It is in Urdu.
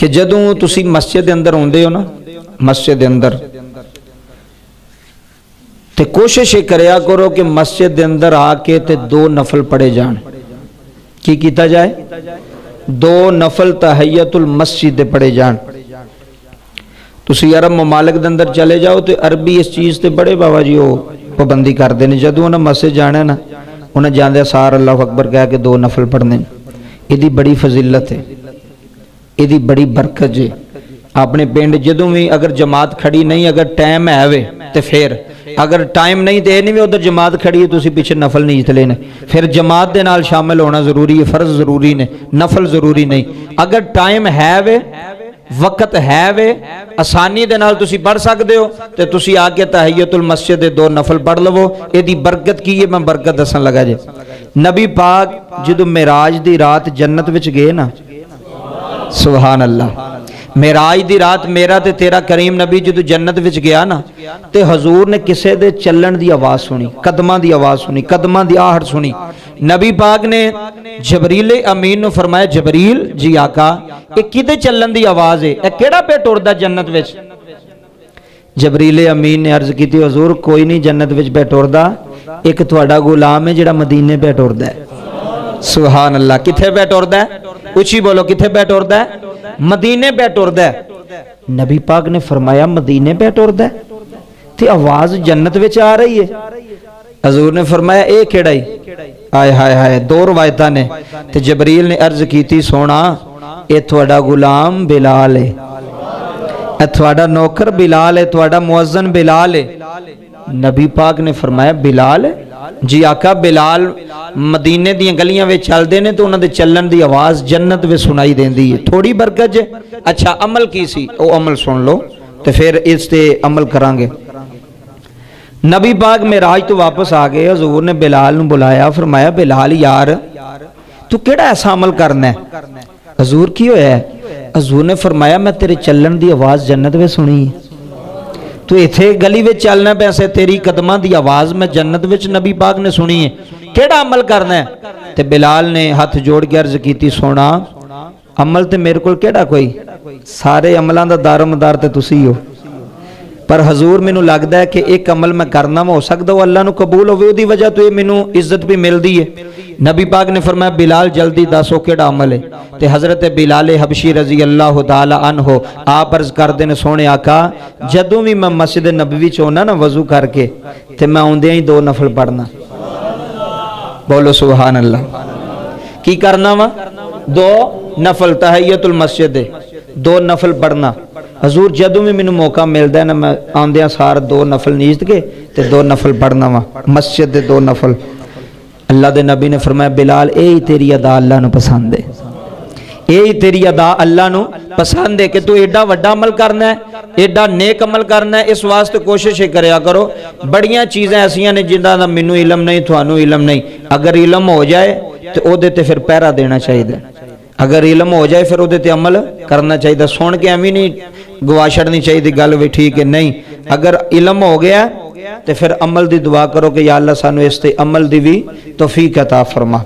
کہ جدوں تسی مسجد دے اندر ہوندے ہو نا، مسجد دے اندر تے کوشش یہ کریا کرو کہ مسجد دے اندر آ کے تے 2 نفل پڑھے جان۔ کی کیتا جائے؟ 2 نفل تحیت المسجد دے پڑھے جان۔ تسی عرب ممالک دے اندر چلے جاؤ تے عربی اس چیز تے بڑے بابا جی وہ پابندی کر دینے، جدوں انہیں مسجد جانا نا انہیں جاندے سار اللہ اکبر کہہ کے 2 نفل پڑھنے۔ یہ دی بڑی فضیلت ہے، یہ دی بڑی برکت ہے۔ اپنے پنڈ جدوں بھی اگر جماعت کھڑی نہیں، اگر ٹائم ہے وے تے پھر اگر ٹائم نہیں تے نہیں بھی ادھر جماعت کھڑی ہے تسی پیچھے نفل نہیں جت لینے، پھر جماعت دے نال شامل ہونا ضروری ہے، فرض ضروری نے، نفل ضروری نہیں۔ اگر ٹائم ہے وے، وقت ہے وے، آسانی دے نال تسی پڑھ سکدے ہو تے تسی آ کے تحیت المسجد دے 2 نفل پڑھ لو۔ اے دی برکت کی ہے، میں برکت دسن لگا جے۔ نبی پاک جدوں معراج دی رات جنت وچ گئے نا، سبحان اللہ، معراج دی رات میرا تے تیرا کریم نبی جدوں جنت وچ گیا نا تے حضور نے کسے دے چلن دی آواز سنی، قدماں دی آواز سنی، قدماں دی آہٹ سنی۔ نبی پاک نے جبریل امین نو فرمایا، جبریل جی آقا اے کدے چلن دی آواز ہے، اے کیڑا پہ ٹردا جنت وچ؟ جبریل امین نے عرض کیتی، حضور کوئی نہیں جنت وچ پہ ٹردا، ایک تہاڈا غلام ہے جڑا مدینے پہ ٹردا ہے۔ سبحان اللہ، کتھے پہ ٹردا ہے؟ اچھی بولو، کتھے پہ ٹردا ہے؟ مدینے پہ ٹردا ہے۔ نبی پاک نے فرمایا مدینے پہ ٹردا ہے تے آواز جنت وچ آ رہی ہے۔ حضور نے فرمایا اے کیڑا ہی؟ آئے ہائے ہائے، 2 روایتاں نے تے جبریل نے عرض کیتی، سونا اے تہاڈا غلام بلال ہے، اے تہاڈا نوکر بلال ہے، تہاڈا مؤذن بلال ہے۔ نبی پاک نے فرمایا بلال ہے؟ جی آقا بلال مدینے دیاں گلیاں وچ چلدے نے تو انہاں دے چلن دی آواز جنت وچ سنائی دیندی ہے، تھوڑی برکت ہے۔ اچھا عمل کی سی؟ او عمل سن لو تے پھر اس تے عمل کران گے۔ نبی پاک معراج تو واپس آ گئے، حضور نے بلال نو بلایا، فرمایا بلال یار تو کیڑا ایسا عمل کرنا ہے؟ حضور کی ہویا ہے؟ حضور نے فرمایا میں تیرے چلن دی آواز جنت وچ سنی ہے، تو ایتھے گلی وچ چلنا پیسے تیری قدماں دی آواز میں جنت وچ نبی پاک نے سنی ہے، کیڑا عمل کرنا ہے؟ تے بلال نے ہاتھ جوڑ کے عرض کیتی، سونا عمل تے میرے کول کیڑا کوئی، سارے عملاں دا دار مدار تے تسی ہو، پر حضور مینوں لگدا ہے کہ ایک عمل میں کرنا ہو سکدا وہ اللہ نو قبول ہوے، اودی وجہ تو یہ مینوں عزت بھی ملدی ہے۔ نبی پاک نے فرمایا بلال جلدی دسو کیڑا عمل ہے؟ تے حضرت بلال حبشی رضی اللہ تعالی عنہ آپ عرض کردے نے، سونے آقا جدوں بھی میں مسجد نبوی چ ہونا نا وضو کر کے تے میں اوندے ہی 2 نفل پڑھنا۔ بولو سبحان اللہ، کی کرنا وا؟ 2 نفل تحیت المسجد دے 2 نفل پڑھنا۔ حضور جدوں بھی مینوں موقع ملدا ہے نا میں آندیاں سار 2 نفل نیست کے تے 2 نفل پڑھنا وا، مسجد دے 2 نفل۔ اللہ دے نبی نے فرمایا بلال اے ہی تیری ادا اللہ نو پسند ہے، اے ہی تیری ادا اللہ نو پسند ہے کہ تو ایڈا وڈا عمل کرنا ہے، ایڈا نیک عمل کرنا ہے۔ اس واسطے کوشش کریا کرو، بڑیاں چیزیں ایسیاں نے جنہاں دا مینوں علم نہیں، تھانوں علم نہیں، اگر علم ہو جائے تو او دے تے پھر پہرا دینا چاہیے، اگر علم ہو جائے پھر او دے تے عمل کرنا چاہیے، سن کے ایویں نہیں گوا چھڑنی چاہیے گل بھی ٹھیک ہے نہیں، اگر علم ہو گیا تو پھر عمل دی دعا کرو کہ یا اللہ سانو اس تے عمل دی بھی توفیق عطا فرما۔